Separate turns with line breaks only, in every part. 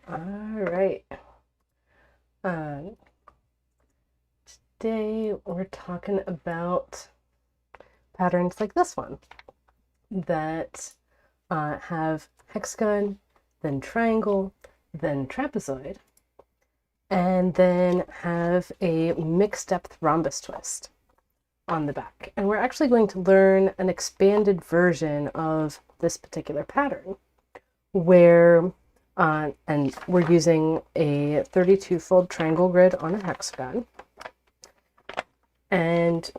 All right. Um, Today we're talking about patterns like this one that have hexagon, then triangle, then trapezoid, and then have a mixed depth rhombus twist on the back. And we're actually going to learn an expanded version of this particular pattern where and we're using a 32-fold triangle grid on a hexagon. And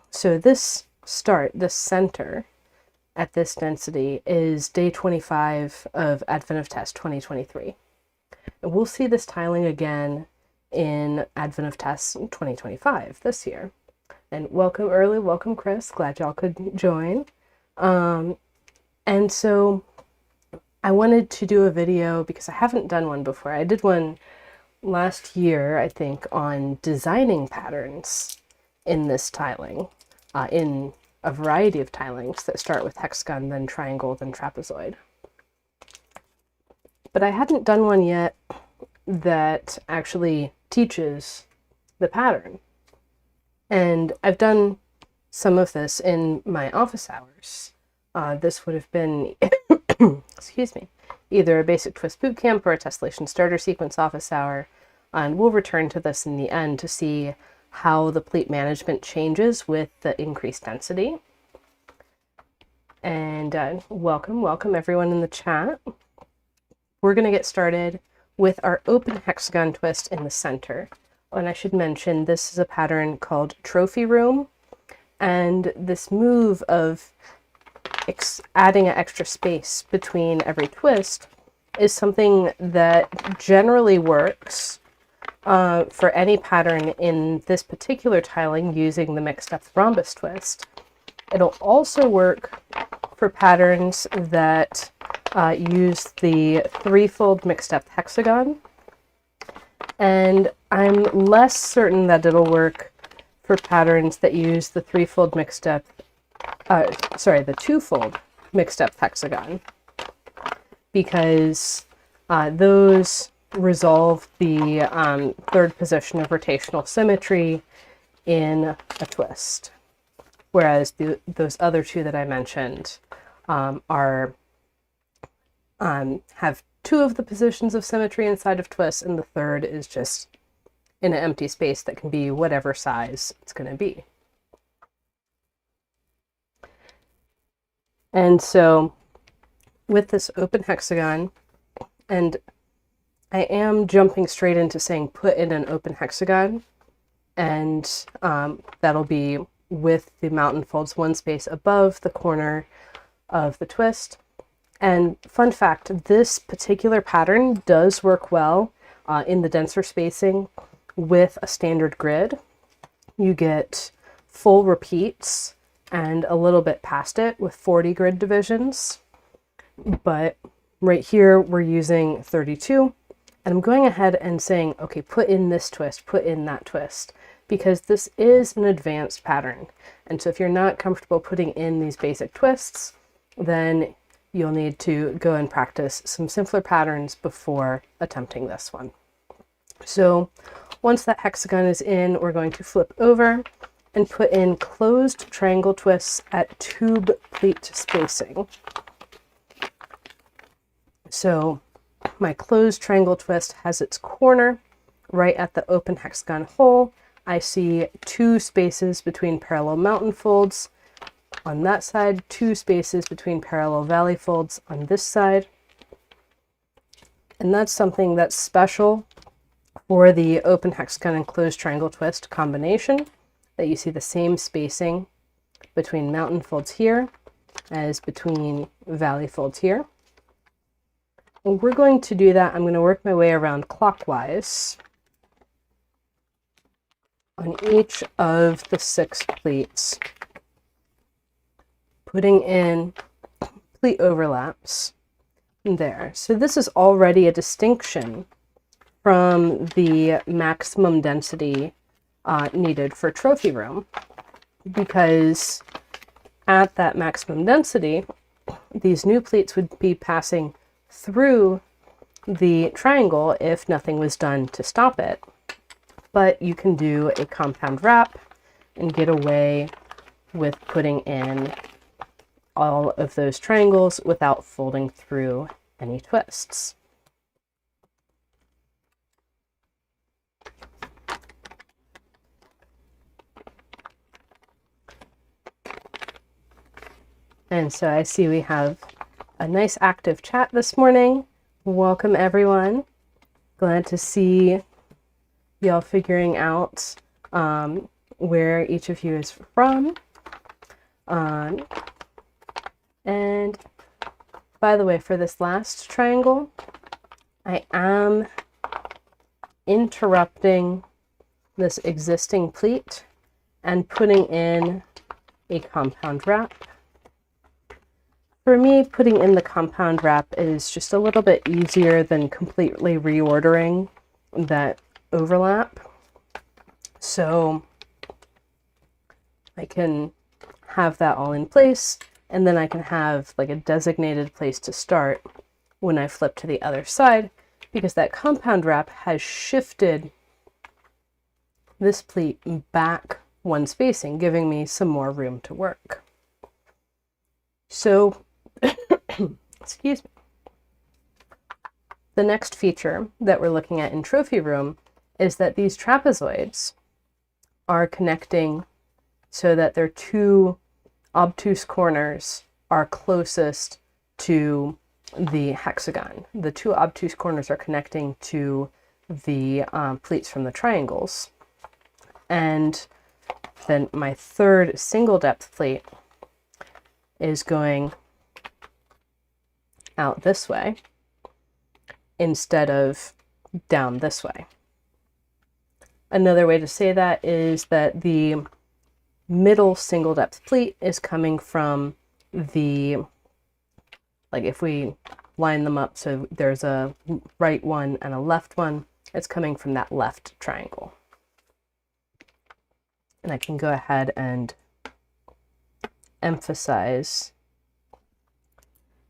so this center at this density is day 25 of Advent of Test 2023. And we'll see this tiling again in Advent of Test 2025 this year. And welcome early, welcome Chris, glad y'all could join. And so I wanted to do a video because I haven't done one before. I did one last year, I think, on designing patterns in this tiling, in a variety of tilings that start with hexagon, then triangle, then trapezoid. But I hadn't done one yet that actually teaches the pattern. And I've done some of this in my office hours. This would have been, excuse me, either a basic twist bootcamp or a tessellation starter sequence office hour. And we'll return to this in the end to see how the pleat management changes with the increased density. And welcome everyone in the chat. We're going to get started with our open hexagon twist in the center. And I should mention this is a pattern called trophy room. And this move of adding an extra space between every twist is something that generally works for any pattern in this particular tiling using the mixed depth rhombus twist. It'll also work for patterns that use the threefold mixed depth hexagon. And I'm less certain that it'll work for patterns that use the threefold mixed depth, the twofold mixed depth hexagon, because those resolve the third position of rotational symmetry in a twist, whereas those other two that I mentioned have two of the positions of symmetry inside of twists, and the third is just in an empty space that can be whatever size it's going to be. And so with this open hexagon, and I am jumping straight into saying put in an open hexagon, and that'll be with the mountain folds one space above the corner of the twist. And fun fact, this particular pattern does work well in the denser spacing with a standard grid. You get full repeats and a little bit past it with 40 grid divisions. But right here, we're using 32. And I'm going ahead and saying, okay, put in this twist, put in that twist, because this is an advanced pattern. And so if you're not comfortable putting in these basic twists, then you'll need to go and practice some simpler patterns before attempting this one. So once that hexagon is in, we're going to flip over and put in closed triangle twists at tube pleat spacing. So my closed triangle twist has its corner right at the open hexagon hole. I see two spaces between parallel mountain folds on that side, two spaces between parallel valley folds on this side. And that's something that's special for the open hexagon and closed triangle twist combination, that you see the same spacing between mountain folds here as between valley folds here. And we're going to do that. I'm going to work my way around clockwise on each of the 6 pleats, putting in pleat overlaps there. So this is already a distinction from the maximum density needed for trophy room, because at that maximum density, these new pleats would be passing through the triangle if nothing was done to stop it. But you can do a compound wrap and get away with putting in all of those triangles without folding through any twists. And so I see we have a nice active chat this morning. Welcome everyone. Glad to see y'all figuring out where each of you is from. And by the way, for this last triangle, I am interrupting this existing pleat and putting in a compound wrap. For me, putting in the compound wrap is just a little bit easier than completely reordering that overlap. So I can have that all in place, and then I can have like a designated place to start when I flip to the other side, because that compound wrap has shifted this pleat back one spacing, giving me some more room to work. So, excuse me. The next feature that we're looking at in Trophy Room is that these trapezoids are connecting so that their two obtuse corners are closest to the hexagon. The two obtuse corners are connecting to the pleats from the triangles. And then my third single depth pleat is going out this way instead of down this way. Another way to say that is that the middle single depth pleat is coming from the, like if we line them up so there's a right one and a left one, it's coming from that left triangle. And I can go ahead and emphasize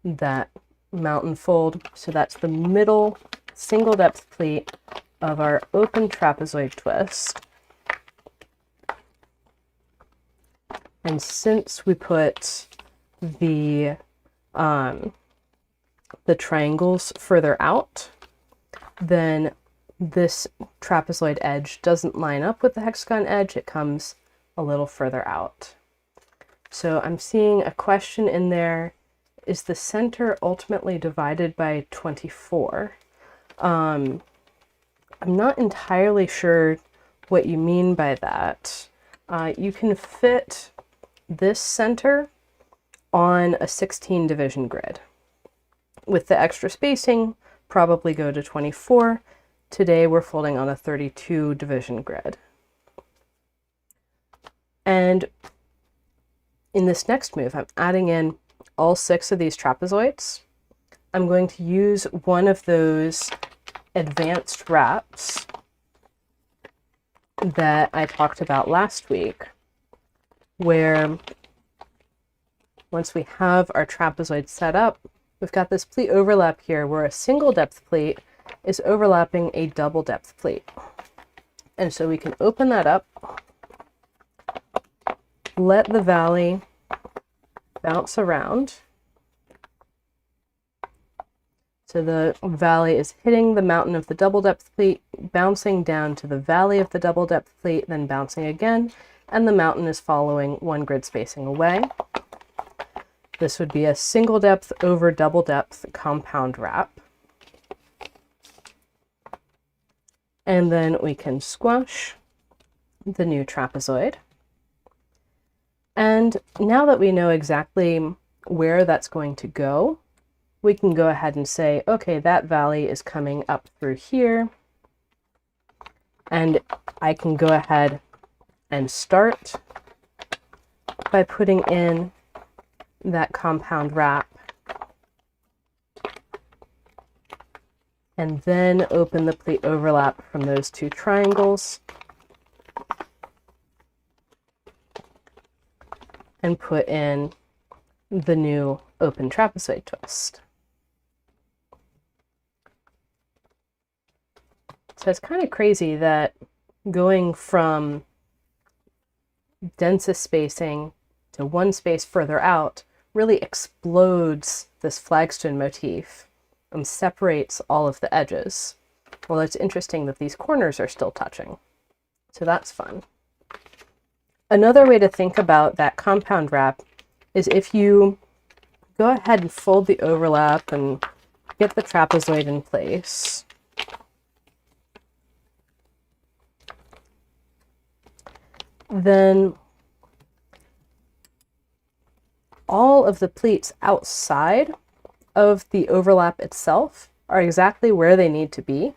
that mountain fold. So that's the middle single depth pleat of our open trapezoid twist. And since we put the triangles further out, then this trapezoid edge doesn't line up with the hexagon edge, it comes a little further out. So I'm seeing a question in there, is the center ultimately divided by 24? I'm not entirely sure what you mean by that. You can fit this center on a 16 division grid. With the extra spacing, probably go to 24. Today we're folding on a 32 division grid. And in this next move, I'm adding in all 6 of these trapezoids. I'm going to use one of those advanced wraps that I talked about last week, where once we have our trapezoid set up, we've got this pleat overlap here where a single depth pleat is overlapping a double depth pleat. And so we can open that up, let the valley bounce around. So the valley is hitting the mountain of the double depth pleat, bouncing down to the valley of the double depth pleat, then bouncing again, and the mountain is following one grid spacing away. This would be a single depth over double depth compound wrap. And then we can squash the new trapezoid. And now that we know exactly where that's going to go, we can go ahead and say, okay, that valley is coming up through here. And I can go ahead and start by putting in that compound wrap. And then open the pleat overlap from those two triangles. And put in the new open trapezoid twist. So it's kind of crazy that going from densest spacing to one space further out really explodes this flagstone motif and separates all of the edges. Well, it's interesting that these corners are still touching. So that's fun. Another way to think about that compound wrap is if you go ahead and fold the overlap and get the trapezoid in place. Then all of the pleats outside of the overlap itself are exactly where they need to be.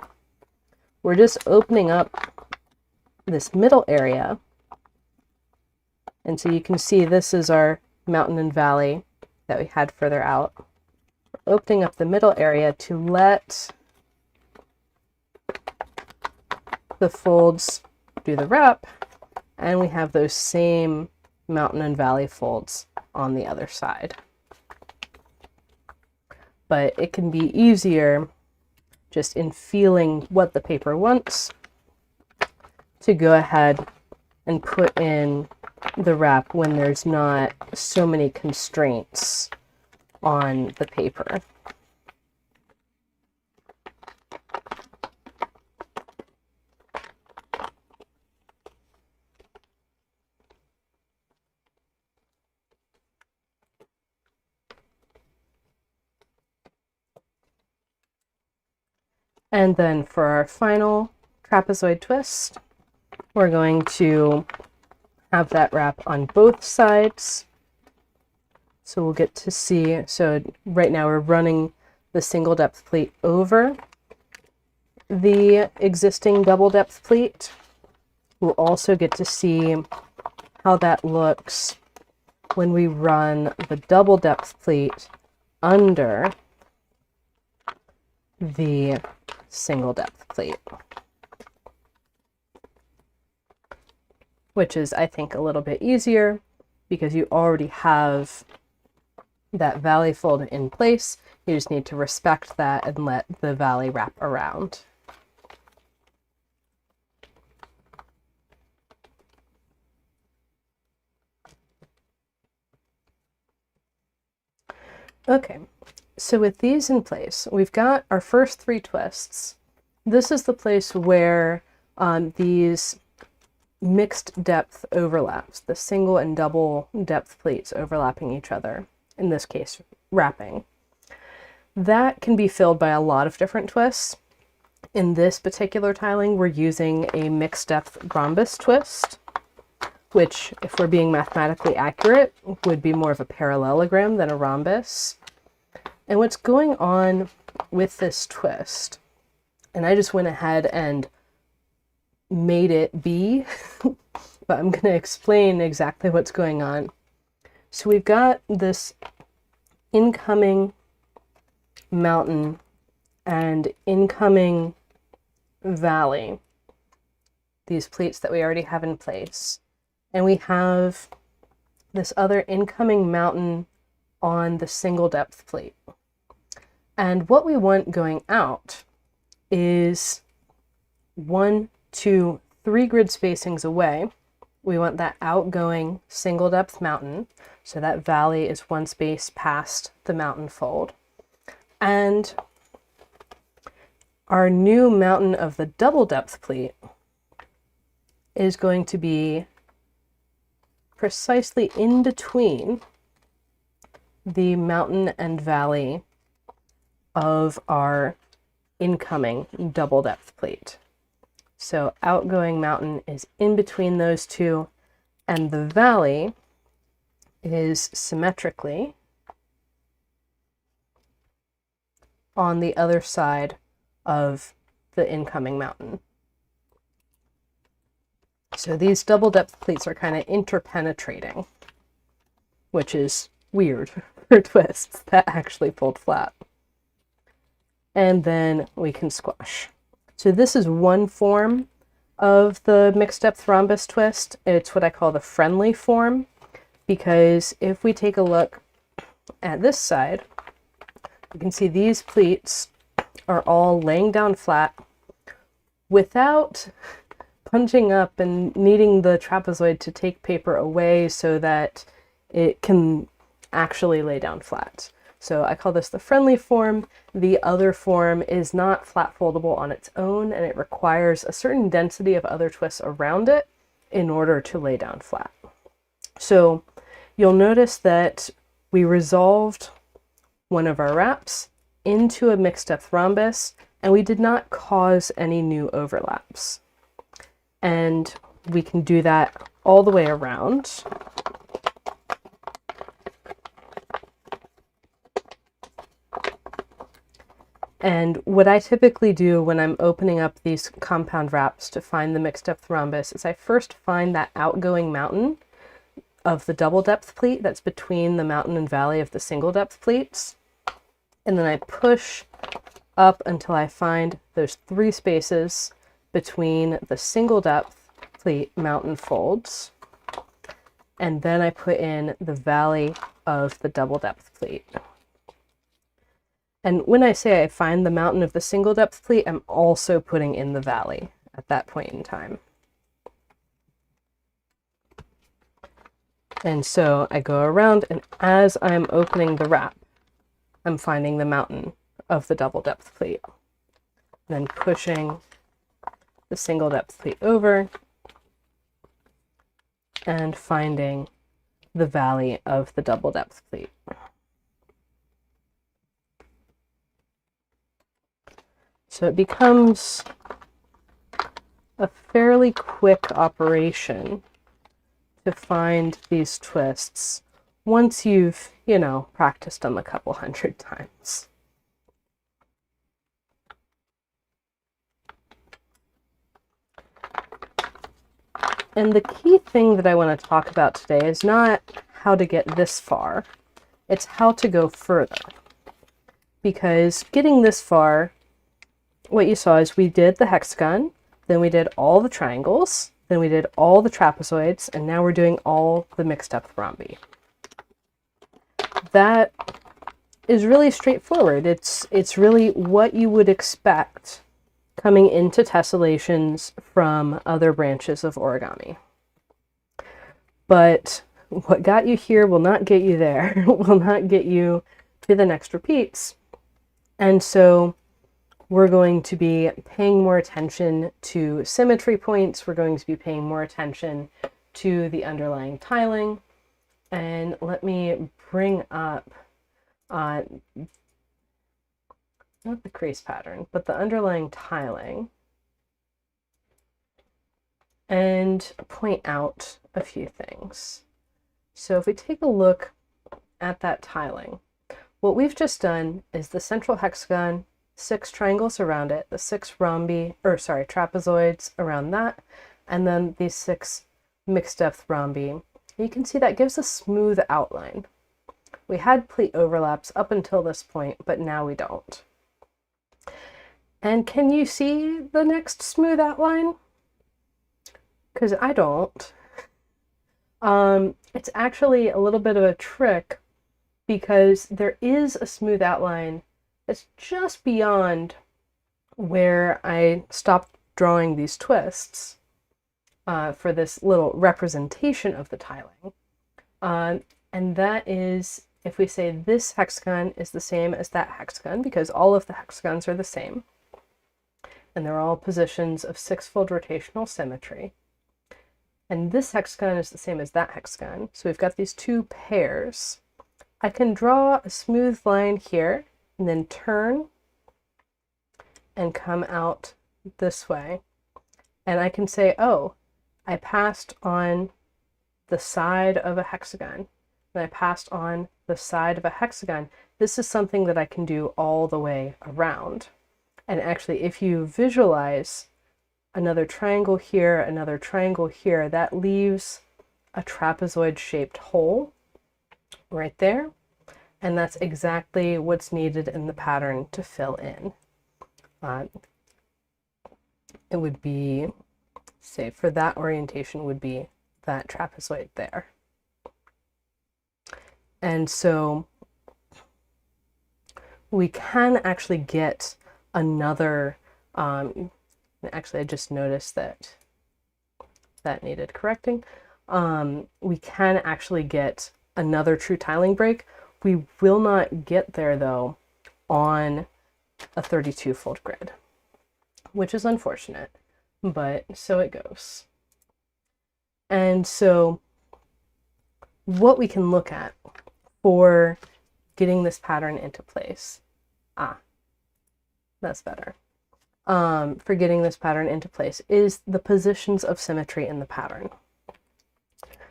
We're just opening up this middle area. And so you can see this is our mountain and valley that we had further out. We're opening up the middle area to let the folds do the wrap, and we have those same mountain and valley folds on the other side. But it can be easier just in feeling what the paper wants to go ahead and put in the wrap when there's not so many constraints on the paper. And then for our final trapezoid twist, we're going to have that wrap on both sides. So we'll get to see, so right now we're running the single depth pleat over the existing double depth pleat. We'll also get to see how that looks when we run the double depth pleat under the single depth pleat, which is, I think, a little bit easier because you already have that valley fold in place. You just need to respect that and let the valley wrap around. Okay, so with these in place, we've got our first three twists. This is the place where these mixed depth overlaps, the single and double depth pleats overlapping each other, in this case, wrapping. That can be filled by a lot of different twists. In this particular tiling, we're using a mixed depth rhombus twist, which, if we're being mathematically accurate, would be more of a parallelogram than a rhombus. And what's going on with this twist, and I just went ahead and made it be, but I'm going to explain exactly what's going on. So we've got this incoming mountain and incoming valley, these pleats that we already have in place. And we have this other incoming mountain on the single depth plate. And what we want going out is 1, 2, 3 grid spacings away. We want that outgoing single depth mountain. So that valley is one space past the mountain fold. And our new mountain of the double depth pleat is going to be precisely in between the mountain and valley of our incoming double depth plate. So outgoing mountain is in between those two, and the valley is symmetrically on the other side of the incoming mountain. So these double depth pleats are kind of interpenetrating, which is weird for twists that actually fold flat. And then we can squash. So this is one form of the mixed depth rhombus twist. It's what I call the friendly form, because if we take a look at this side, you can see these pleats are all laying down flat without punching up and needing the trapezoid to take paper away so that it can actually lay down flat. So I call this the friendly form. The other form is not flat foldable on its own, and it requires a certain density of other twists around it in order to lay down flat. So you'll notice that we resolved one of our wraps into a mixed depth rhombus, and we did not cause any new overlaps. And we can do that all the way around. And what I typically do when I'm opening up these compound wraps to find the mixed depth rhombus is I first find that outgoing mountain of the double depth pleat that's between the mountain and valley of the single depth pleats. And then I push up until I find those 3 spaces between the single depth pleat mountain folds. And then I put in the valley of the double depth pleat. And when I say I find the mountain of the single depth pleat, I'm also putting in the valley at that point in time. And so I go around, and as I'm opening the wrap, I'm finding the mountain of the double depth pleat. Then pushing the single depth pleat over and finding the valley of the double depth pleat. So it becomes a fairly quick operation to find these twists once you've, practiced them a couple hundred times. And the key thing that I want to talk about today is not how to get this far, it's how to go further. Because getting this far, what you saw is we did the hexagon, then we did all the triangles, then we did all the trapezoids, and now we're doing all the mixed depth rhombi. That is really straightforward. It's really what you would expect coming into tessellations from other branches of origami. But what got you here will not get you there, will not get you to the next repeats. And so we're going to be paying more attention to symmetry points. We're going to be paying more attention to the underlying tiling. And let me bring up, not the crease pattern, but the underlying tiling, and point out a few things. So if we take a look at that tiling, what we've just done is the central hexagon, 6 triangles around it, the 6 trapezoids around that, and then these 6 mixed depth rhombi. You can see that gives a smooth outline. We had pleat overlaps up until this point, but now we don't. And can you see the next smooth outline? Because I don't. It's actually a little bit of a trick because there is a smooth outline that's just beyond where I stopped drawing these twists for this little representation of the tiling. And that is, if we say this hexagon is the same as that hexagon, because all of the hexagons are the same, and they're all positions of 6-fold rotational symmetry. And this hexagon is the same as that hexagon. So we've got these 2 pairs. I can draw a smooth line here and then turn and come out this way. And I can say, oh, I passed on the side of a hexagon, and I passed on the side of a hexagon. This is something that I can do all the way around. And actually, if you visualize another triangle here, that leaves a trapezoid-shaped hole right there. And that's exactly what's needed in the pattern to fill in. It would be, say, for that orientation would be that trapezoid there. And so we can actually get another Actually, I just noticed that that needed correcting. We can actually get another true tiling break. We will not get there though on a 32-fold grid, which is unfortunate, but so it goes. And so what we can look at for getting this pattern into place, that's better. For getting this pattern into place is the positions of symmetry in the pattern.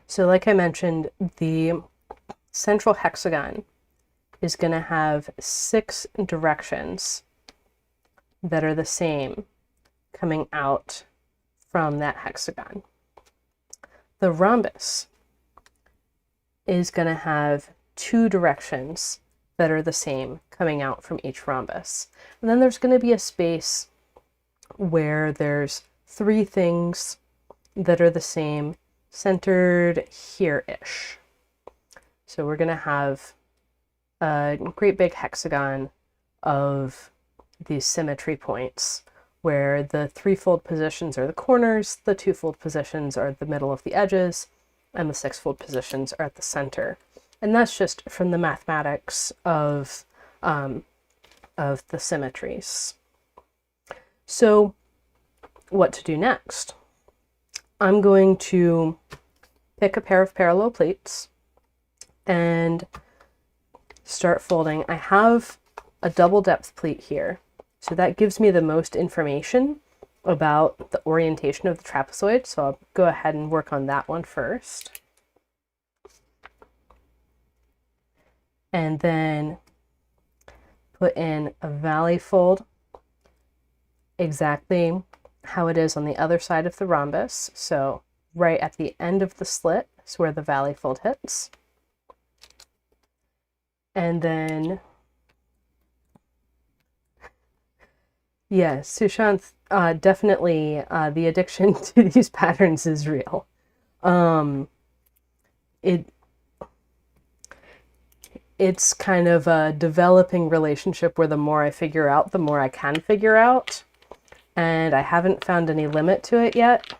So like I mentioned, the central hexagon is going to have 6 directions that are the same coming out from that hexagon. The rhombus is going to have 2 directions that are the same coming out from each rhombus. And then there's going to be a space where there's 3 things that are the same centered here-ish. So we're going to have a great big hexagon of these symmetry points where the 3-fold positions are the corners, the 2-fold positions are the middle of the edges, and the 6-fold positions are at the center. And that's just from the mathematics of the symmetries. So what to do next? I'm going to pick a pair of parallel plates and start folding. I have a double depth plate here, so that gives me the most information about the orientation of the trapezoid, so I'll go ahead and work on that one first. And then put in a valley fold exactly how it is on the other side of the rhombus. So right at the end of the slit is where the valley fold hits. And then, yes, Sushant, definitely the addiction to these patterns is real. It's kind of a developing relationship where the more I figure out, the more I can figure out. And I haven't found any limit to it yet.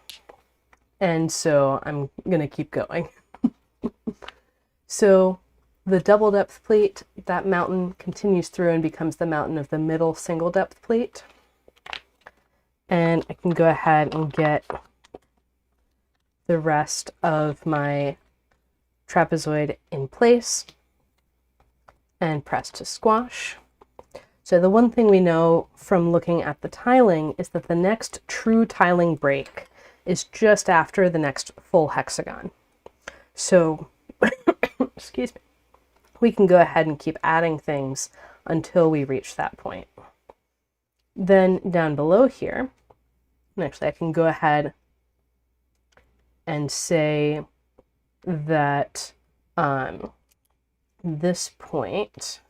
And so I'm going to keep going. So the double depth plate, that mountain continues through and becomes the mountain of the middle single depth plate. And I can go ahead and get the rest of my trapezoid in place and press to squash. So the one thing we know from looking at the tiling is that the next true tiling break is just after the next full hexagon. So, excuse me, we can go ahead and keep adding things until we reach that point. Then down below here, and actually I can go ahead and say that this point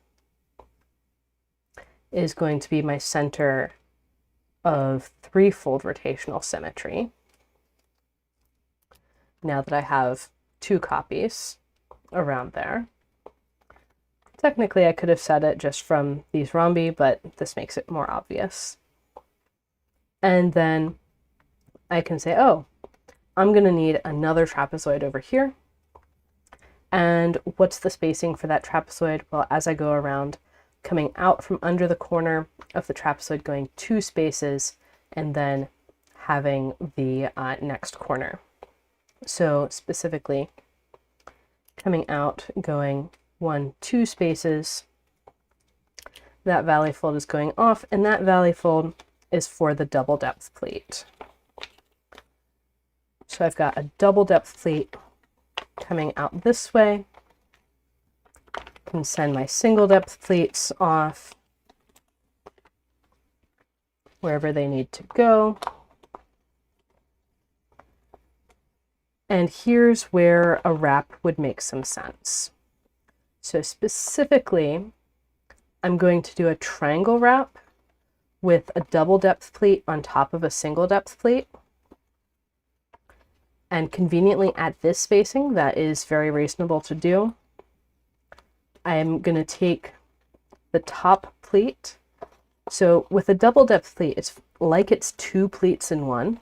is going to be my center of 3-fold rotational symmetry. Now that I have 2 copies around there. Technically, I could have said it just from these rhombi, but this makes it more obvious. And then I can say, oh, I'm going to need another trapezoid over here. And what's the spacing for that trapezoid? Well, as I go around, coming out from under the corner of the trapezoid, going 2 spaces, and then having the next corner. So specifically, coming out, going 1, 2 spaces, that valley fold is going off, and that valley fold is for the double depth plate. So I've got a double depth plate coming out this way. Can send my single depth plates off wherever they need to go. And here's where a wrap would make some sense. So specifically, I'm going to do a triangle wrap with a double depth plate on top of a single depth plate. And conveniently at this spacing, that is very reasonable to do. I am going to take the top plate So with a double depth pleat, it's like it's two pleats in one.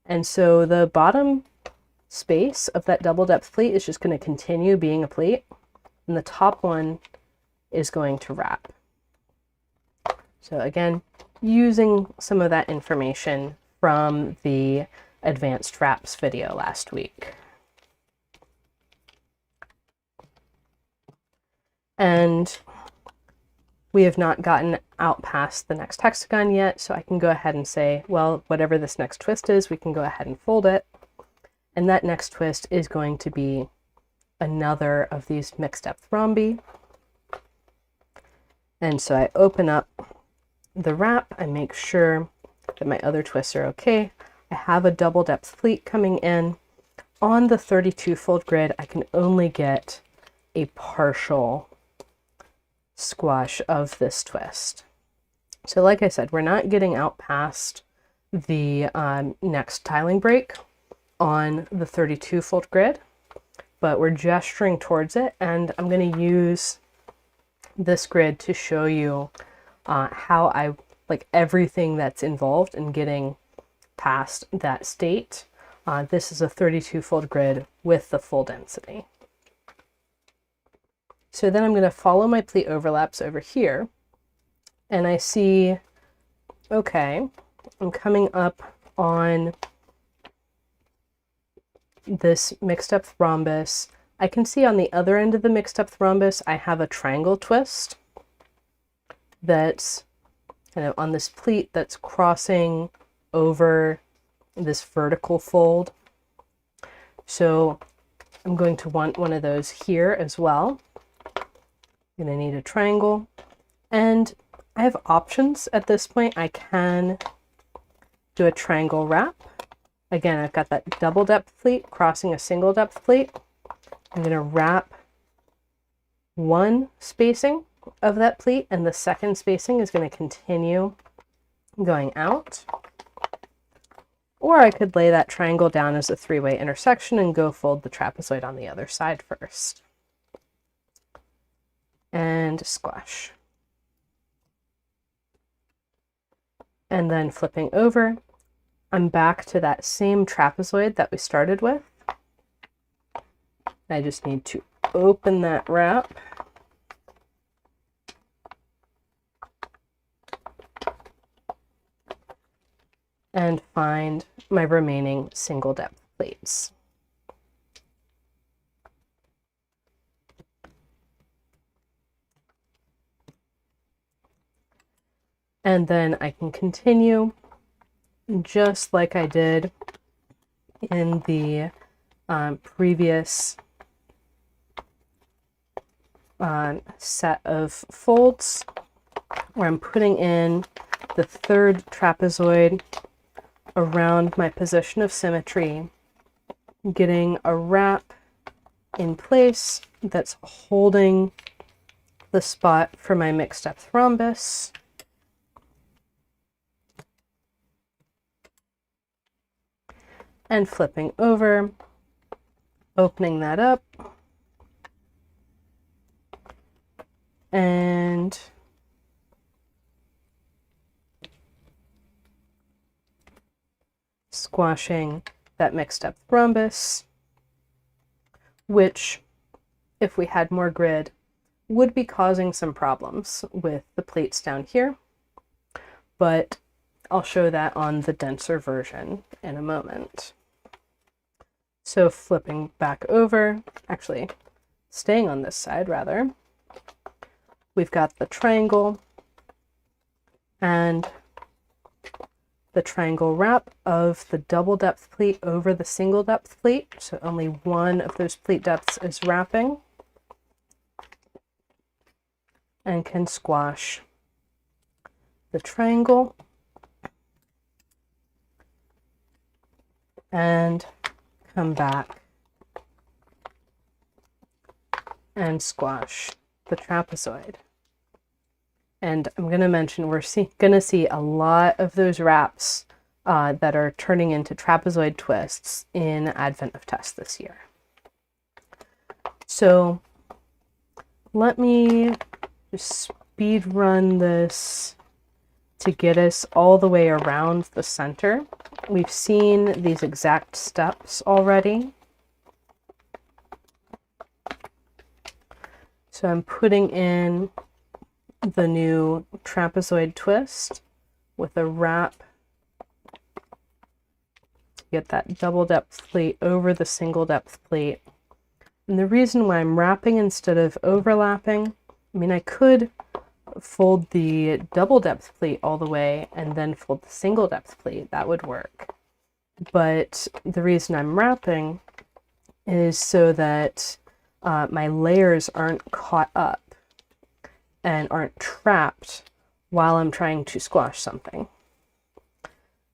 And so the bottom space of that double depth pleat is just going to continue being a pleat, and the top one is going to wrap. So again, using some of that information from the advanced wraps video last week. And we have not gotten out past the next hexagon yet, so I can go ahead and say, well, whatever this next twist is, we can go ahead and fold it. And that next twist is going to be another of these mixed depth rhombi. And so I open up the wrap, I make sure that my other twists are okay. I have a double depth pleat coming in. On the 32 fold grid, I can only get a partial squash of this twist. So like I said, we're not getting out past the next tiling break on the 32 fold grid, but we're gesturing towards it, and I'm going to use this grid to show you how I like everything that's involved in getting past that state. This is a 32 fold grid with the full density. So then I'm going to follow my pleat overlaps over here, and I see, okay, I'm coming up on this mixed depth rhombus. I can see on the other end of the mixed depth rhombus, I have a triangle twist that's kind of on this pleat that's crossing over this vertical fold. So I'm going to want one of those here as well. I'm going to need a triangle, and I have options at this point. I can do a triangle wrap. Again, I've got that double depth pleat crossing a single depth pleat. I'm going to wrap one spacing of that pleat, and the second spacing is going to continue going out. Or I could lay that triangle down as a three-way intersection and go fold the trapezoid on the other side first. And squash. And then flipping over, I'm back to that same trapezoid that we started with. I just need to open that wrap. And find my remaining single depth plates. And then I can continue just like I did in the previous set of folds, where I'm putting in the third trapezoid around my position of symmetry, getting a wrap in place that's holding the spot for my mixed depth rhombus. And flipping over, opening that up, and squashing that mixed depth rhombus, which, if we had more grid, would be causing some problems with the plates down here, but I'll show that on the denser version in a moment. So flipping back over, actually staying on this side rather, we've got the triangle and the triangle wrap of the double depth pleat over the single depth pleat. So only one of those pleat depths is wrapping, and can squash the triangle and come back and squash the trapezoid. And I'm going to mention we're going to see a lot of those wraps that are turning into trapezoid twists in Advent of Tess this year. So let me just speed run this to get us all the way around the center. We've seen these exact steps already. So I'm putting in the new trapezoid twist with a wrap to get that double depth pleat over the single depth pleat. And the reason why I'm wrapping instead of overlapping, I mean, I could fold the double depth pleat all the way and then fold the single depth pleat. That would work. But the reason I'm wrapping is so that my layers aren't caught up and aren't trapped while I'm trying to squash something.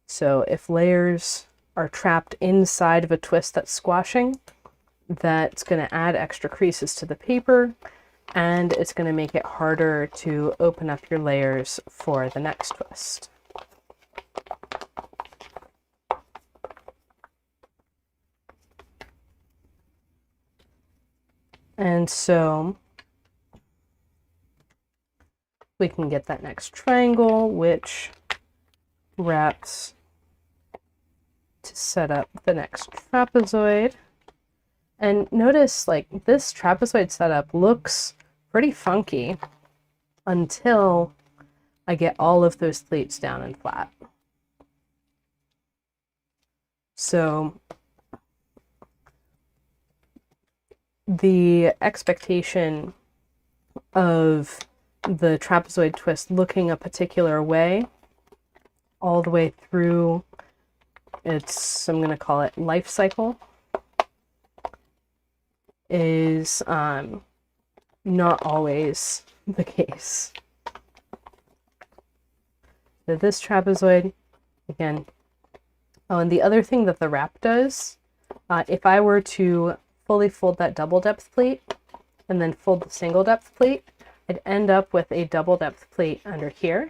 So if layers are trapped inside of a twist that's squashing, that's going to add extra creases to the paper, and it's going to make it harder to open up your layers for the next twist. And so we can get that next triangle, which wraps to set up the next trapezoid. And notice, like, this trapezoid setup looks pretty funky until I get all of those pleats down and flat. So the expectation of the trapezoid twist looking a particular way all the way through its, I'm going to call it life cycle, is not always the case. So this trapezoid, again, oh, and the other thing that the wrap does, if I were to fully fold that double depth pleat and then fold the single depth pleat, I'd end up with a double depth pleat under here,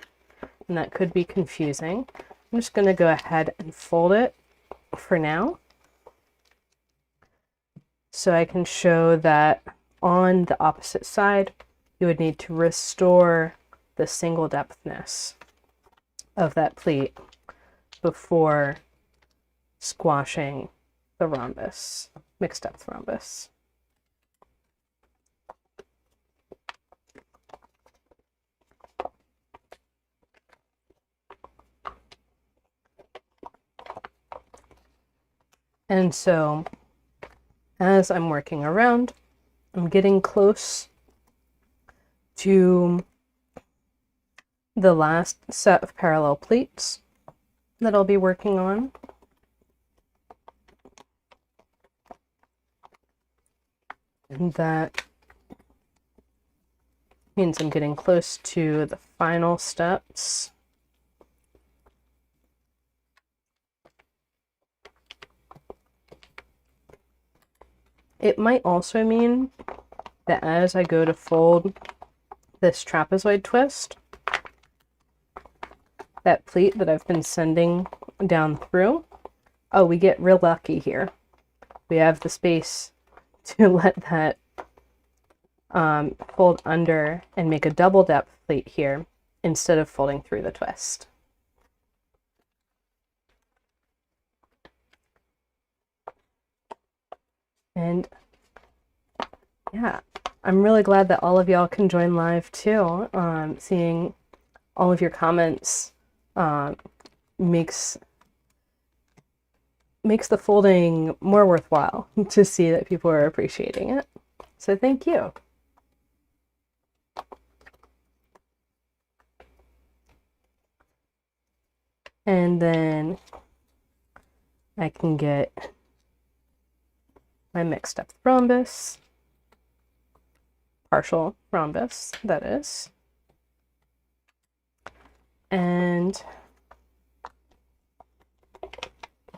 and that could be confusing. I'm just going to go ahead and fold it for now, so I can show that on the opposite side, you would need to restore the single depthness of that pleat before squashing the rhombus, mixed depth rhombus. And so as I'm working around, I'm getting close to the last set of parallel pleats that I'll be working on. And that means I'm getting close to the final steps. It might also mean that as I go to fold this trapezoid twist, that pleat that I've been sending down through, oh, we get real lucky here. We have the space to let that fold under and make a double depth pleat here instead of folding through the twist. And yeah, I'm really glad that all of y'all can join live too. Seeing all of your comments makes the folding more worthwhile to see that people are appreciating it. So thank you. And then I can get my mixed depth rhombus, partial rhombus, that is. And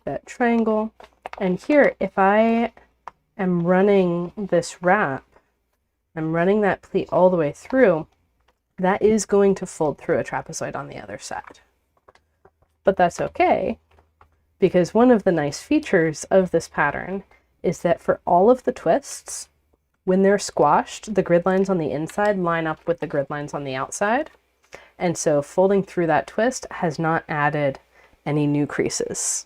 that triangle. And here, if I am running this wrap, I'm running that pleat all the way through, that is going to fold through a trapezoid on the other side. But that's okay, because one of the nice features of this pattern is that for all of the twists, when they're squashed, the grid lines on the inside line up with the grid lines on the outside. And so folding through that twist has not added any new creases.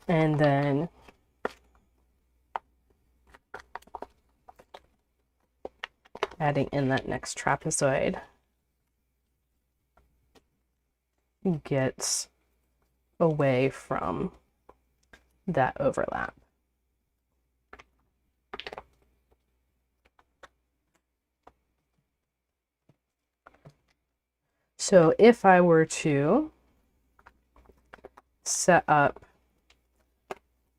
And then adding in that next trapezoid gets away from that overlap. So if I were to set up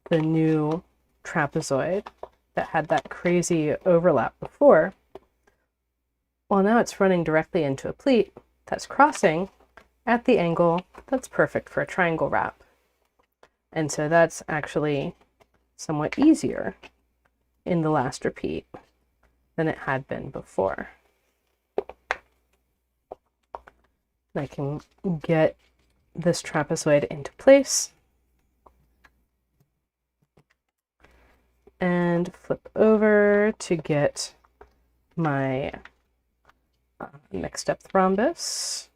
the new trapezoid that had that crazy overlap before, well, now it's running directly into a pleat that's crossing at the angle that's perfect for a triangle wrap. And so that's actually somewhat easier in the last repeat than it had been before. I can get this trapezoid into place and flip over to get my mixed depth rhombus.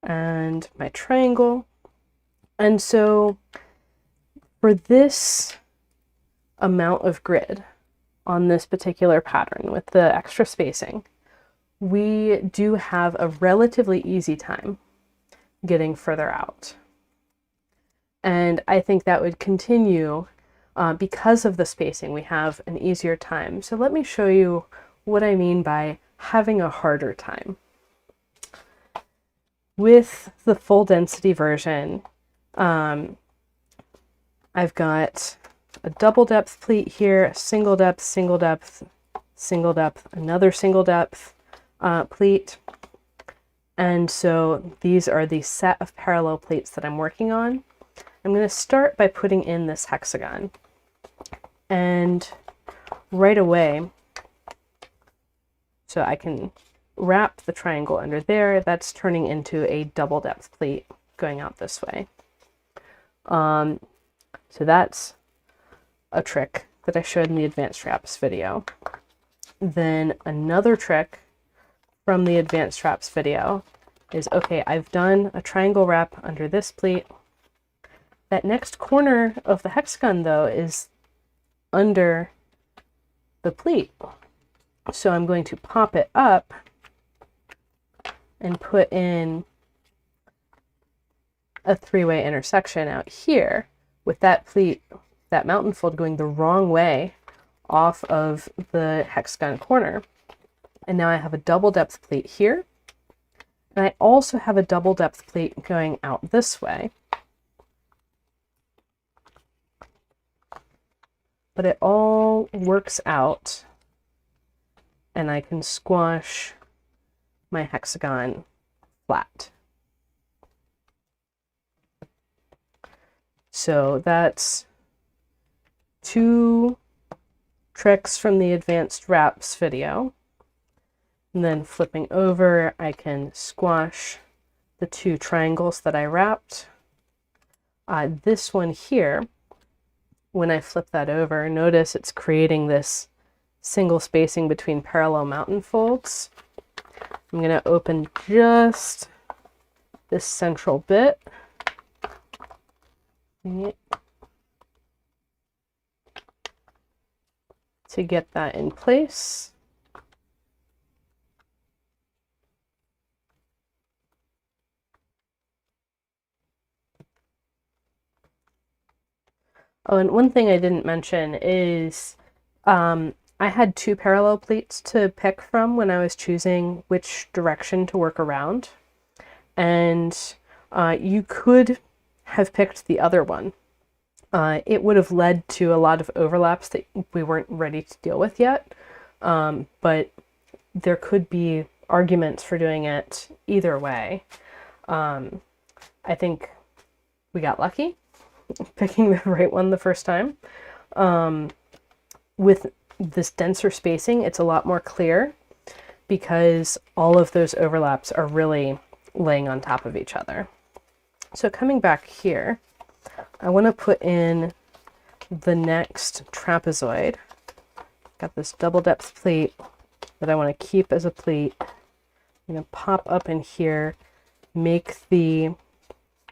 And my triangle. And so for this amount of grid on this particular pattern with the extra spacing, we do have a relatively easy time getting further out. And I think that would continue because of the spacing. We have an easier time. So let me show you what I mean by having a harder time. With the full density version, I've got a double depth pleat here, a single depth, single depth, single depth, another single depth pleat. And so these are the set of parallel pleats that I'm working on. I'm going to start by putting in this hexagon. And right away, so I can wrap the triangle under there, that's turning into a double depth pleat going out this way. So that's a trick that I showed in the advanced wraps video. Then another trick from the advanced wraps video is, okay, I've done a triangle wrap under this pleat. That next corner of the hexagon though is under the pleat. So I'm going to pop it up and put in a three-way intersection out here with that pleat, that mountain fold going the wrong way off of the hexagon corner. And now I have a double depth pleat here. And I also have a double depth pleat going out this way. But it all works out and I can squash my hexagon flat. So that's two tricks from the advanced wraps video. And then flipping over, I can squash the two triangles that I wrapped. This one here, when I flip that over, notice it's creating this single spacing between parallel mountain folds. I'm going to open just this central bit. To get that in place. Oh, and one thing I didn't mention is I had two parallel pleats to pick from when I was choosing which direction to work around. And you could have picked the other one. It would have led to a lot of overlaps that we weren't ready to deal with yet. But there could be arguments for doing it either way. I think we got lucky picking the right one the first time. With this denser spacing, it's a lot more clear because all of those overlaps are really laying on top of each other. So coming back here, I want to put in the next trapezoid. Got this double depth pleat that I want to keep as a pleat. I'm going to pop up in here, make the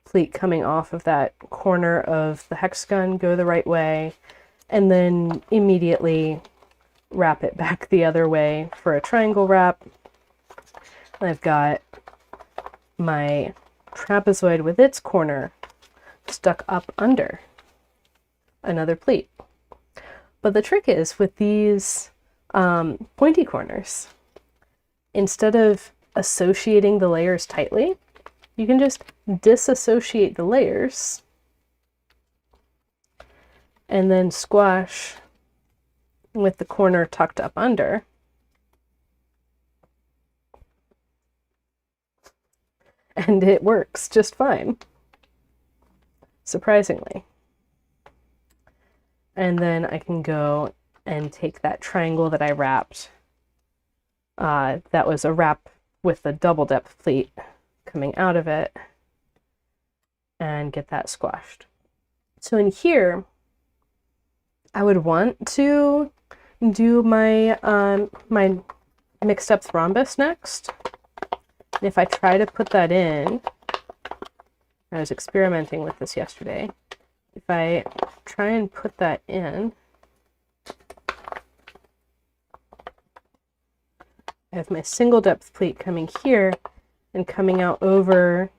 pleat coming off of that corner of the hexagon go the right way, and then immediately wrap it back the other way for a triangle wrap. I've got my trapezoid with its corner stuck up under another pleat. But the trick is with these pointy corners, instead of associating the layers tightly, you can just disassociate the layers and then squash with the corner tucked up under. And it works just fine, surprisingly. And then I can go and take that triangle that I wrapped. That was a wrap with the double depth pleat coming out of it, and get that squashed. So in here, I would want to do my my mixed depth rhombus next. And if I try to put that in, I was experimenting with this yesterday. If I try and put that in, I have my single depth pleat coming here and coming out over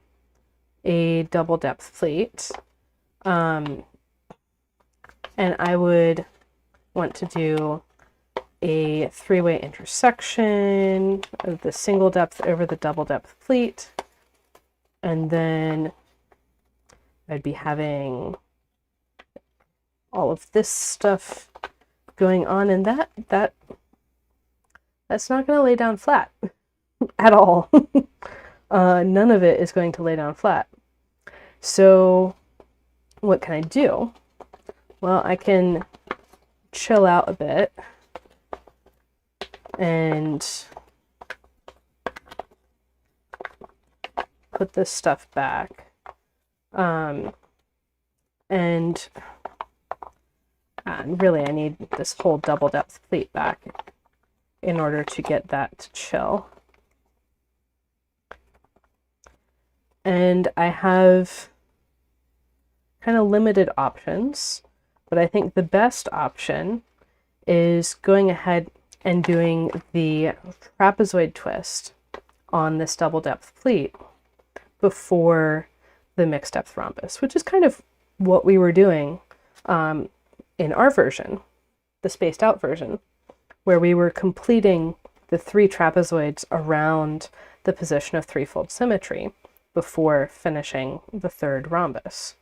a double depth pleat. And I would want to do a three-way intersection of the single depth over the double depth pleat. And then I'd be having all of this stuff going on, and that's not going to lay down flat at all. None of it is going to lay down flat. So what can I do? Well, I can chill out a bit and put this stuff back. And really, I need this whole double depth pleat back in order to get that to chill. And I have kind of limited options, but I think the best option is going ahead and doing the trapezoid twist on this double depth pleat before the mixed depth rhombus, which is kind of what we were doing in our version, the spaced out version, where we were completing the 3 trapezoids around the position of threefold symmetry before finishing the 3rd rhombus.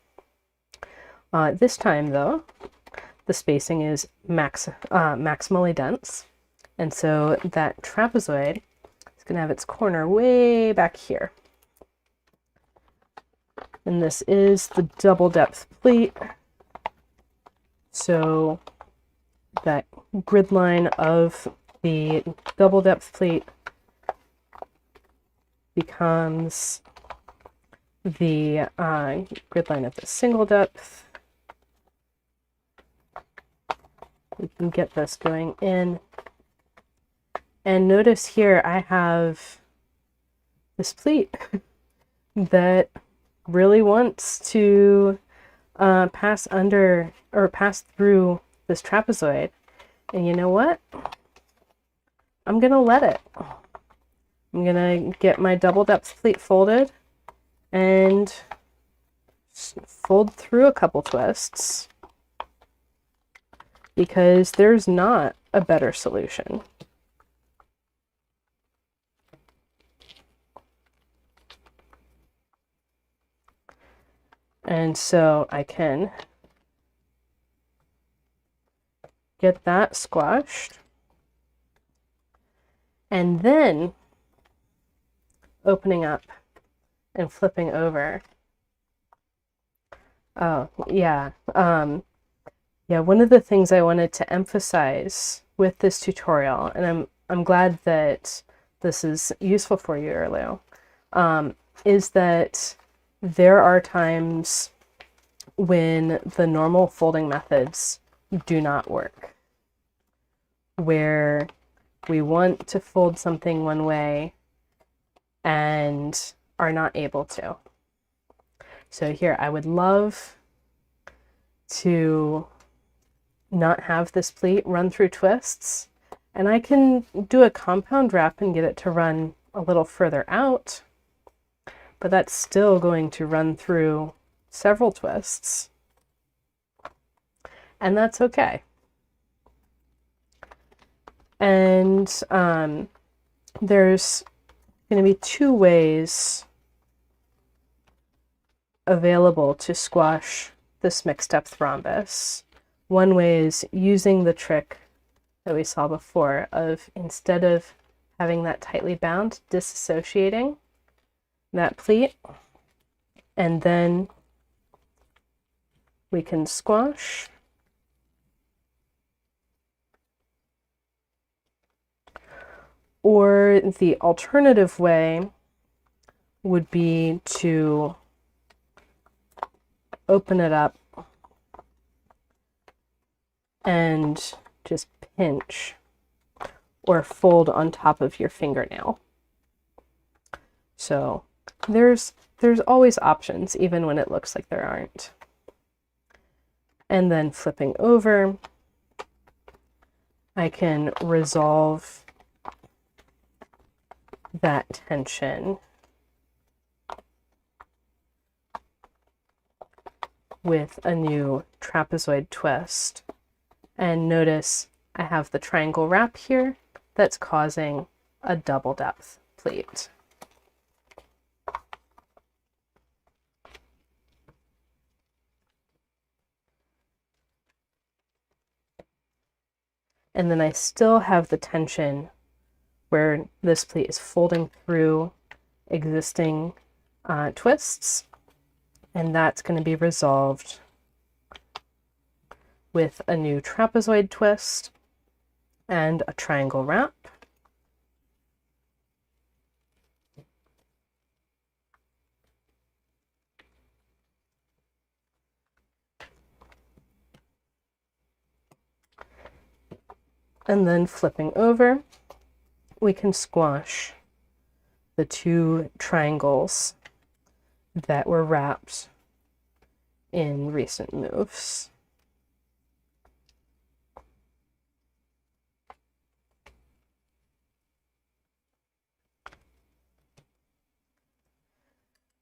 This time, though, the spacing is maximally dense, and so that trapezoid is going to have its corner way back here. And this is the double depth pleat, so that grid line of the double depth pleat becomes the grid line of the single depth. We can get this going in. And notice here I have this pleat that really wants to pass under or pass through this trapezoid. And you know what? I'm gonna let it. I'm gonna get my double depth pleat folded and fold through a couple twists, because there's not a better solution. And so I can get that squashed, and then opening up and flipping over. Oh, yeah. Yeah, one of the things I wanted to emphasize with this tutorial, and I'm glad that this is useful for you, Erlo, is that there are times when the normal folding methods do not work, where we want to fold something one way and are not able to. So here, I would love to not have this pleat run through twists, and I can do a compound wrap and get it to run a little further out, but that's still going to run through several twists, and that's okay. And there's going to be two ways available to squash this mixed depth rhombus. One way is using the trick that we saw before of, instead of having that tightly bound, disassociating that pleat, and then we can squash. Or the alternative way would be to open it up and just pinch or fold on top of your fingernail. So there's always options, even when it looks like there aren't. And then flipping over, I can resolve that tension with a new trapezoid twist. And notice I have the triangle wrap here that's causing a double depth pleat. And then I still have the tension where this pleat is folding through existing twists, and that's going to be resolved with a new trapezoid twist and a triangle wrap. And then flipping over, we can squash the two triangles that were wrapped in recent moves.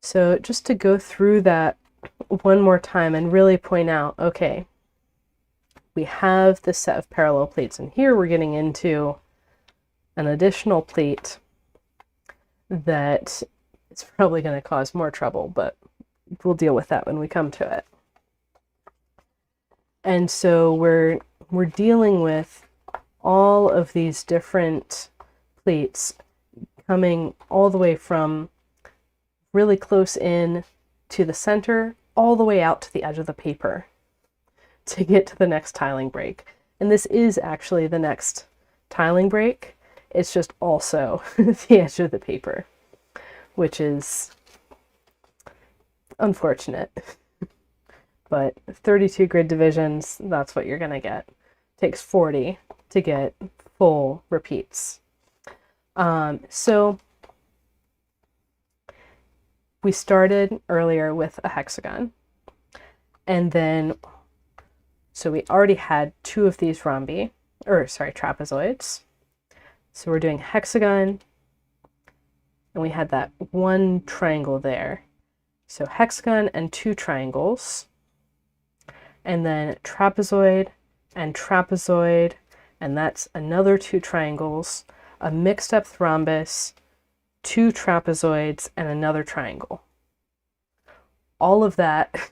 So just to go through that one more time and really point out, okay, we have this set of parallel pleats, and here we're getting into an additional pleat that is probably going to cause more trouble, but we'll deal with that when we come to it. And so we're dealing with all of these different pleats coming all the way from really close in to the center, all the way out to the edge of the paper to get to the next tiling break. And this is actually the next tiling break. It's just also the edge of the paper, which is unfortunate. But 32 grid divisions, that's what you're going to get. It takes 40 to get full repeats. So we started earlier with a hexagon, and then, so we already had two of these trapezoids. So we're doing hexagon, and we had that one triangle there. So hexagon and two triangles, and then trapezoid, and that's another two triangles, a mixed depth rhombus, two trapezoids, and another triangle. All of that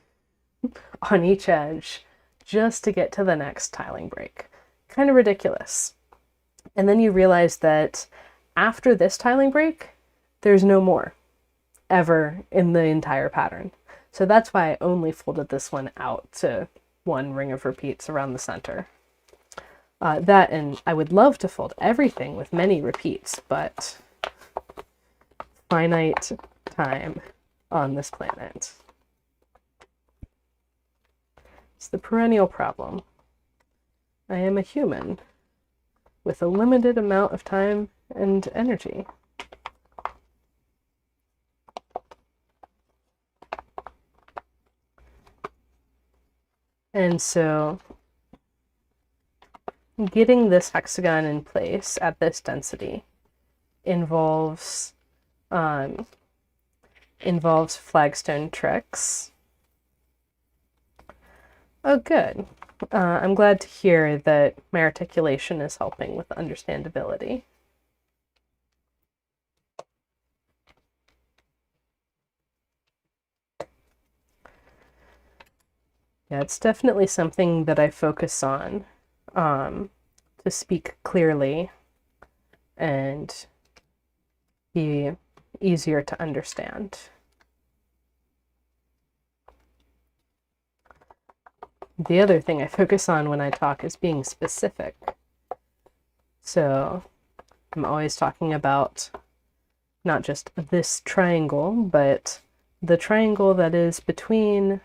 on each edge just to get to the next tiling break. Kind of ridiculous. And then you realize that after this tiling break, there's no more ever in the entire pattern. So that's why I only folded this one out to one ring of repeats around the center. That, and I would love to fold everything with many repeats, but finite time on this planet. It's the perennial problem. I am a human with a limited amount of time and energy. And so getting this hexagon in place at this density involves flagstone tricks. Oh, good. I'm glad to hear that my articulation is helping with understandability. Yeah, it's definitely something that I focus on to speak clearly and be easier to understand. The other thing I focus on when I talk is being specific. So I'm always talking about not just this triangle, but the triangle that is between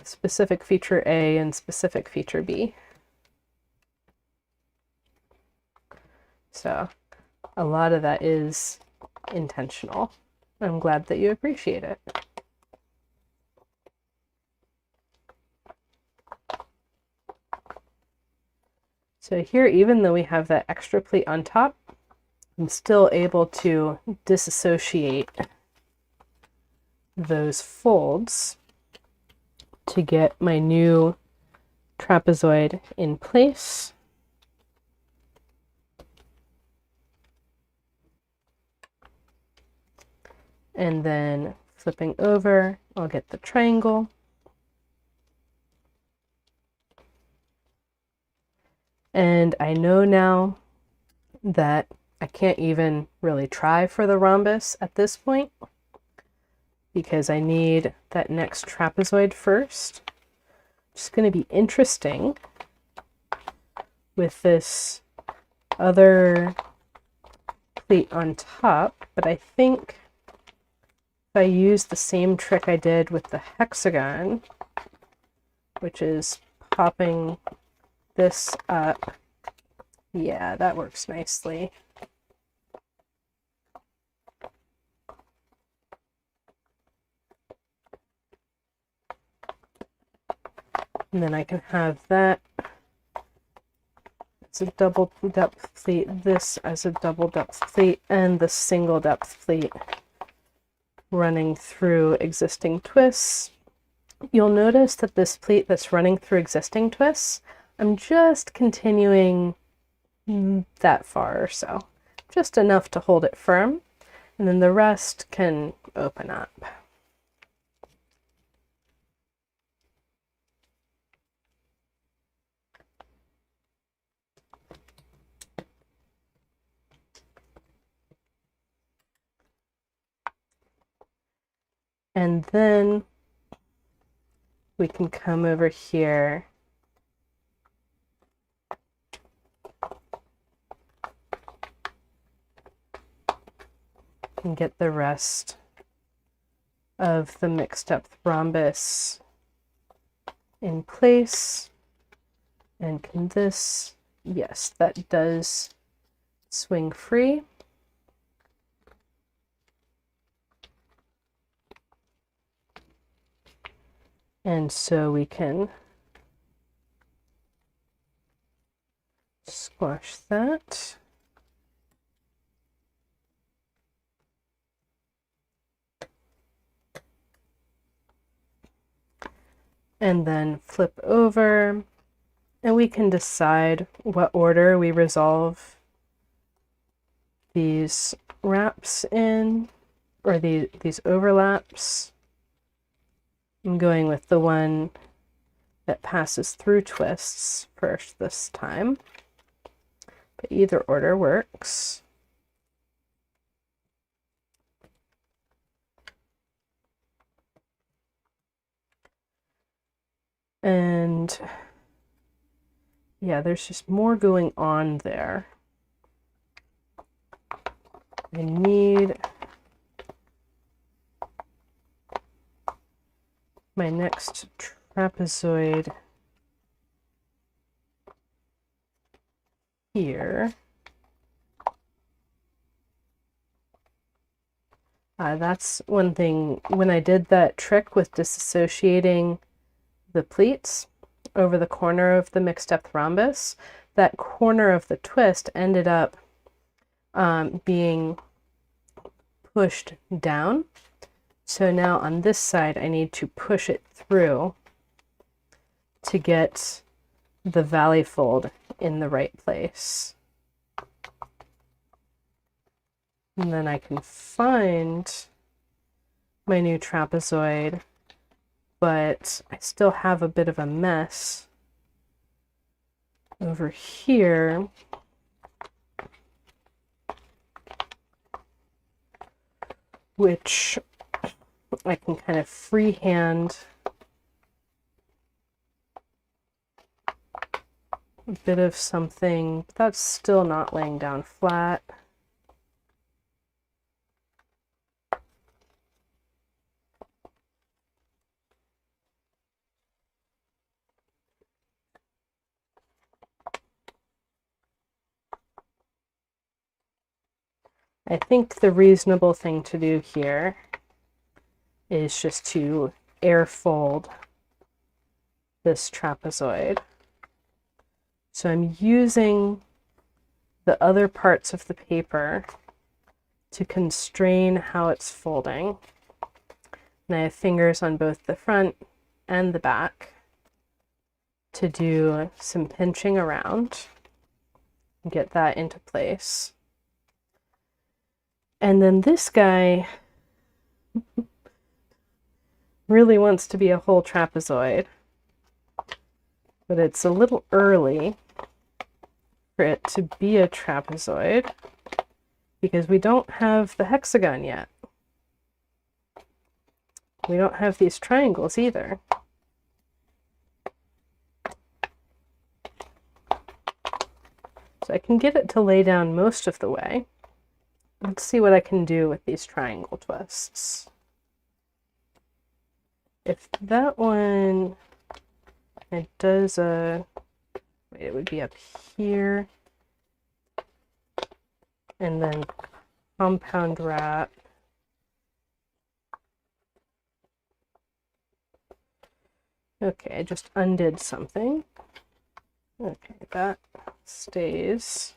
specific feature A and specific feature B. So a lot of that is intentional. I'm glad that you appreciate it. So here, even though we have that extra pleat on top, I'm still able to disassociate those folds to get my new trapezoid in place. And then flipping over, I'll get the triangle. And I know now that I can't even really try for the rhombus at this point because I need that next trapezoid first. It's going to be interesting with this other pleat on top, but I think if I use the same trick I did with the hexagon, which is popping this up, yeah, that works nicely. And then I can have that as a double depth pleat, this as a double depth pleat, and the single depth pleat running through existing twists. You'll notice that this pleat that's running through existing twists, I'm just continuing that far or so, just enough to hold it firm, and then the rest can open up. And then we can come over here and get the rest of the mixed depth rhombus in place. And can this, yes, that does swing free. And so we can squash that. And then flip over, and we can decide what order we resolve these wraps in, or these overlaps. I'm going with the one that passes through twists first this time, but either order works. And yeah, there's just more going on there. I need my next trapezoid here. That's one thing, when I did that trick with disassociating the pleats over the corner of the mixed depth rhombus, that corner of the twist ended up being pushed down. So now on this side, I need to push it through to get the valley fold in the right place. And then I can find my new trapezoid, but I still have a bit of a mess over here. Which I can kind of freehand a bit of something, but that's still not laying down flat. I think the reasonable thing to do here is just to air fold this trapezoid. So I'm using the other parts of the paper to constrain how it's folding. And I have fingers on both the front and the back to do some pinching around and get that into place. And then this guy really wants to be a whole trapezoid, but it's a little early for it to be a trapezoid because we don't have the hexagon yet. We don't have these triangles either. So I can get it to lay down most of the way. Let's see what I can do with these triangle twists. If that one, it does a, wait, it would be up here, and then compound wrap. Okay, I just undid something. Okay, that stays.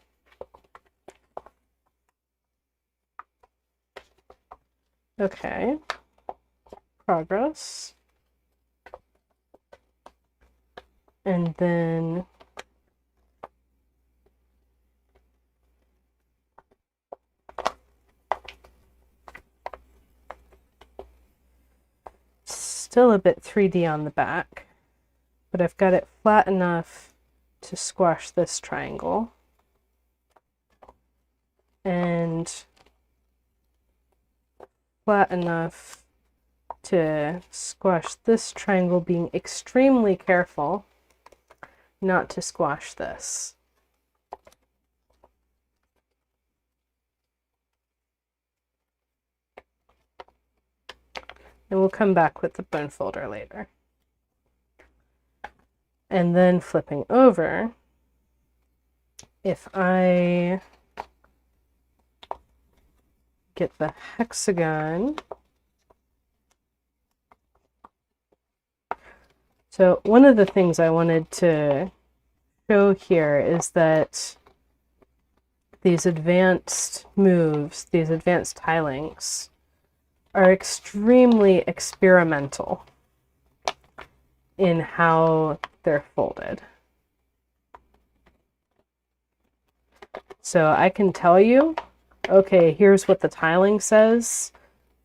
Okay, progress. And then still a bit 3D on the back, but I've got it flat enough to squash this triangle. And flat enough to squash this triangle, being extremely careful not to squash this. And we'll come back with the bone folder later. And then flipping over, if I get the hexagon. So one of the things I wanted to show here is that these advanced moves, these advanced tilings, are extremely experimental in how they're folded. So I can tell you, okay, here's what the tiling says,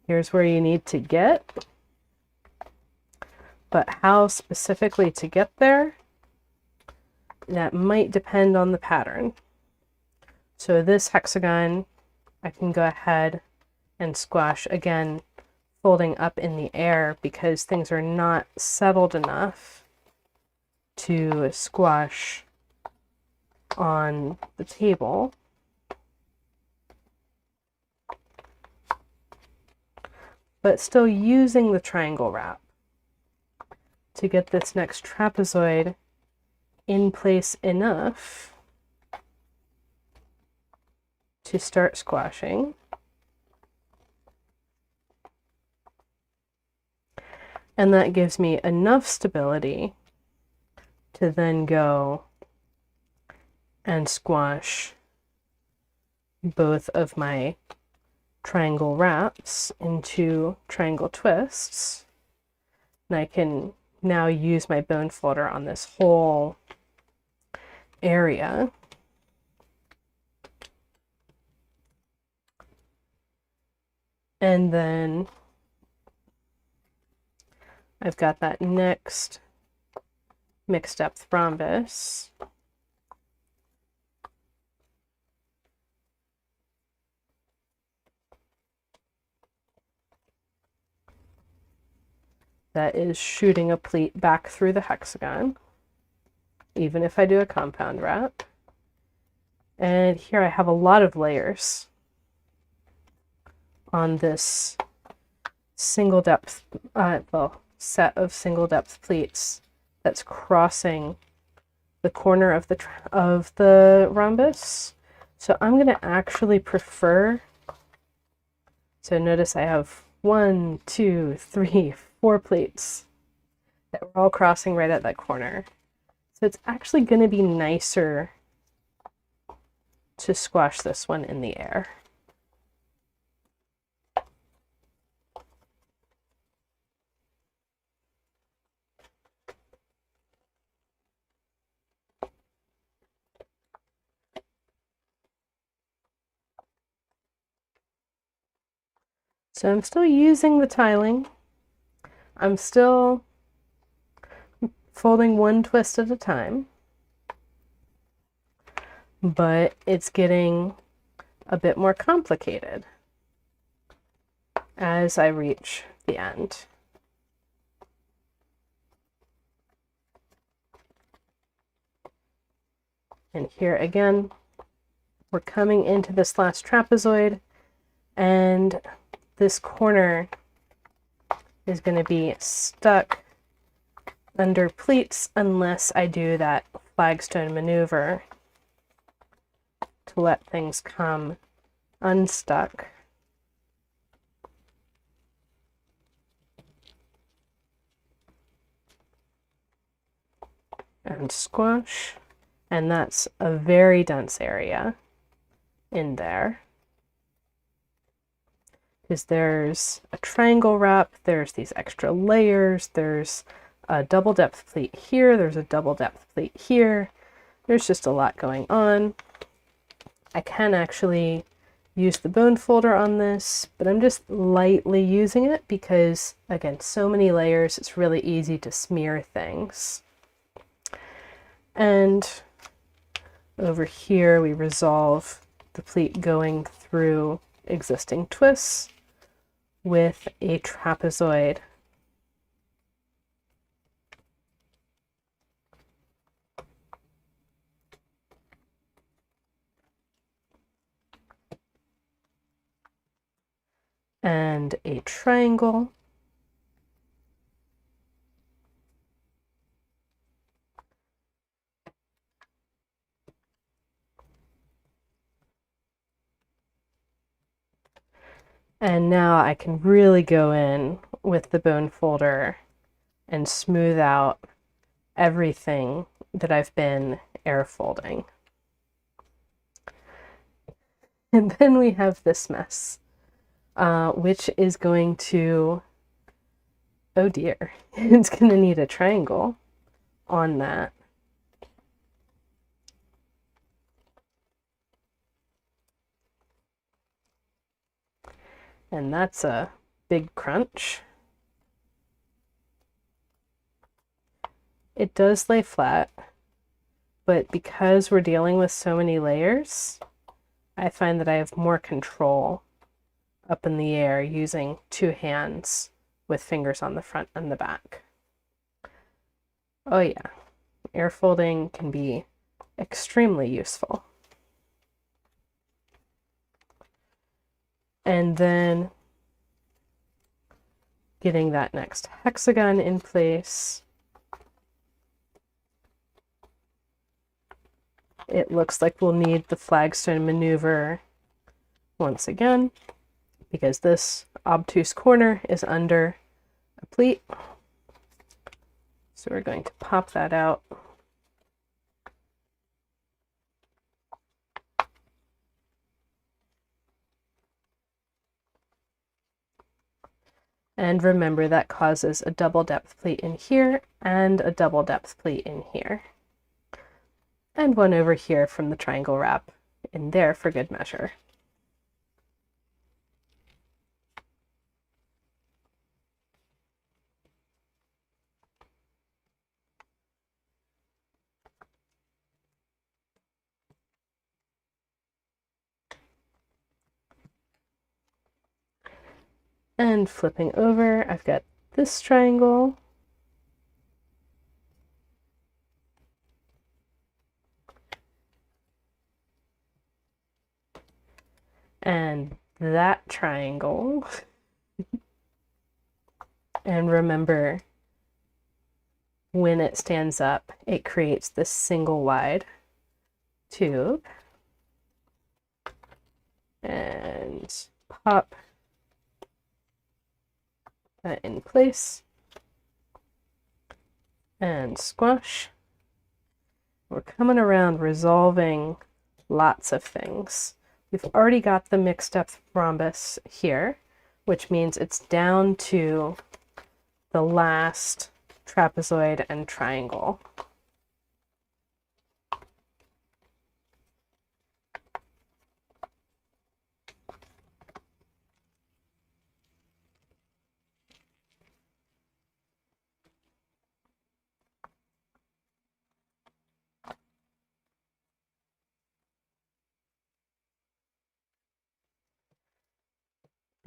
here's where you need to get, but how specifically to get there, that might depend on the pattern. So this hexagon, I can go ahead and squash, again, folding up in the air because things are not settled enough to squash on the table. But still using the triangle wrap. to get this next trapezoid in place enough to start squashing. And that gives me enough stability to then go and squash both of my triangle wraps into triangle twists. And I can now use my bone folder on this whole area. And then I've got that next mixed depth rhombus. That is shooting a pleat back through the hexagon, even if I do a compound wrap. And here I have a lot of layers on this single depth, set of single depth pleats that's crossing the corner of the rhombus. So I'm going to actually prefer, so notice I have 1, 2, 3, 4 pleats that we're all crossing right at that corner. So it's actually going to be nicer to squash this one in the air. So I'm still using the tiling. I'm still folding one twist at a time, but it's getting a bit more complicated as I reach the end. And here again, we're coming into this last trapezoid, and this corner is going to be stuck under pleats unless I do that flagstone maneuver to let things come unstuck. And squash. And that's a very dense area in there, because there's a triangle wrap, there's these extra layers, there's a double depth pleat here, there's a double depth pleat here. There's just a lot going on. I can actually use the bone folder on this, but I'm just lightly using it because, again, so many layers, it's really easy to smear things. And over here, we resolve the pleat going through existing twists with a trapezoid. And a triangle. And now I can really go in with the bone folder and smooth out everything that I've been air folding. And then we have this mess, which is going to, oh dear, it's going to need a triangle on that. And that's a big crunch. It does lay flat, but because we're dealing with so many layers, I find that I have more control up in the air using two hands with fingers on the front and the back. Oh yeah, air folding can be extremely useful. And then getting that next hexagon in place it looks like we'll need the flagstone maneuver once again, because this obtuse corner is under a pleat. So we're going to pop that out. And remember, that causes a double depth pleat in here and a double depth pleat in here. And one over here from the triangle wrap in there for good measure. And flipping over, I've got this triangle. And that triangle. And remember, when it stands up, it creates this single wide tube. And pop that in place. And squash. We're coming around resolving lots of things. We've already got the mixed depth rhombus here, which means it's down to the last trapezoid and triangle.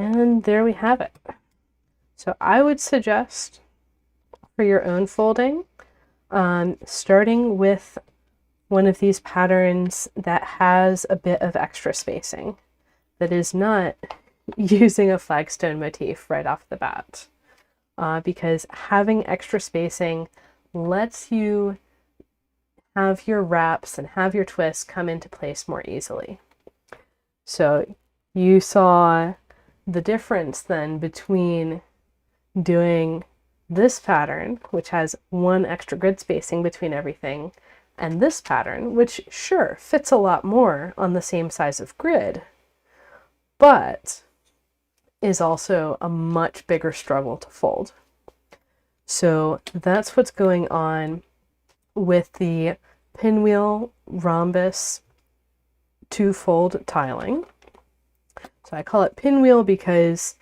And there we have it. So I would suggest for your own folding, starting with one of these patterns that has a bit of extra spacing, that is not using a flagstone motif right off the bat, because having extra spacing lets you have your wraps and have your twists come into place more easily. So you saw the difference then between doing this pattern, which has one extra grid spacing between everything, and this pattern, which sure fits a lot more on the same size of grid, but is also a much bigger struggle to fold. So that's what's going on with the Pinwheel Rhombus two-fold tiling. So I call it pinwheel because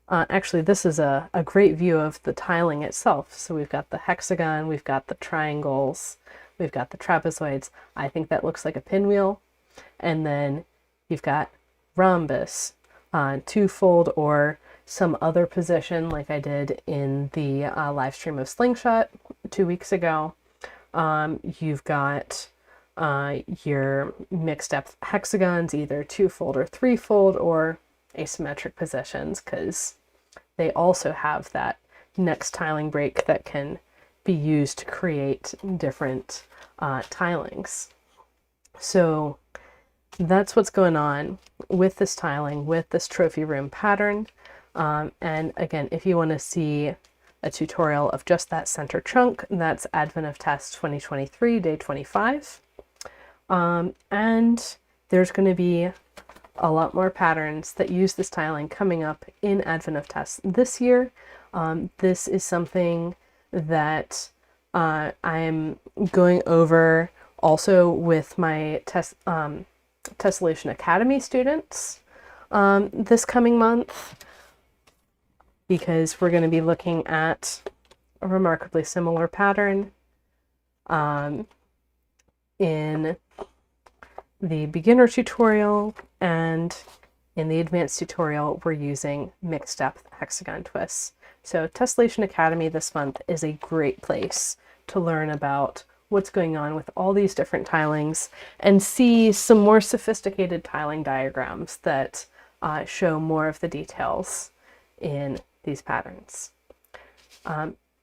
actually this is a great view of the tiling itself. So we've got the hexagon, we've got the triangles, we've got the trapezoids. I think that looks like a pinwheel. And then you've got rhombus, two-fold or some other position like I did in the live stream of Slingshot 2 weeks ago. You've got your mixed depth hexagons, either two-fold or three-fold or asymmetric positions, because they also have that next tiling break that can be used to create different tilings. So that's what's going on with this tiling, with this trophy room pattern. And again, if you want to see a tutorial of just that center chunk, that's Advent of Test 2023, day 25. And there's going to be a lot more patterns that use this tiling coming up in Advent of Test this year. This is something that I'm going over also with my Tessellation Academy students this coming month, because we're going to be looking at a remarkably similar pattern in the beginner tutorial, and in the advanced tutorial we're using mixed depth hexagon twists. So Tessellation Academy this month is a great place to learn about what's going on with all these different tilings and see some more sophisticated tiling diagrams that show more of the details in these patterns.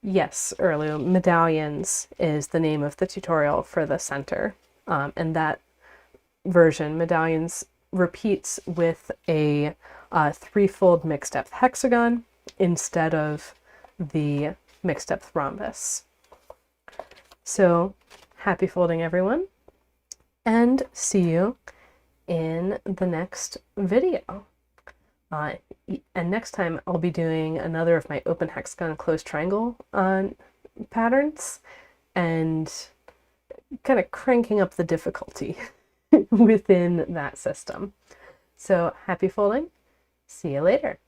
Yes, Erlu, medallions is the name of the tutorial for the center. And that version, medallions, repeats with a three-fold mixed depth hexagon instead of the mixed depth rhombus. So happy folding, everyone, and see you in the next video. And next time I'll be doing another of my open hexagon closed triangle patterns and kind of cranking up the difficulty within that system. So happy folding. See you later.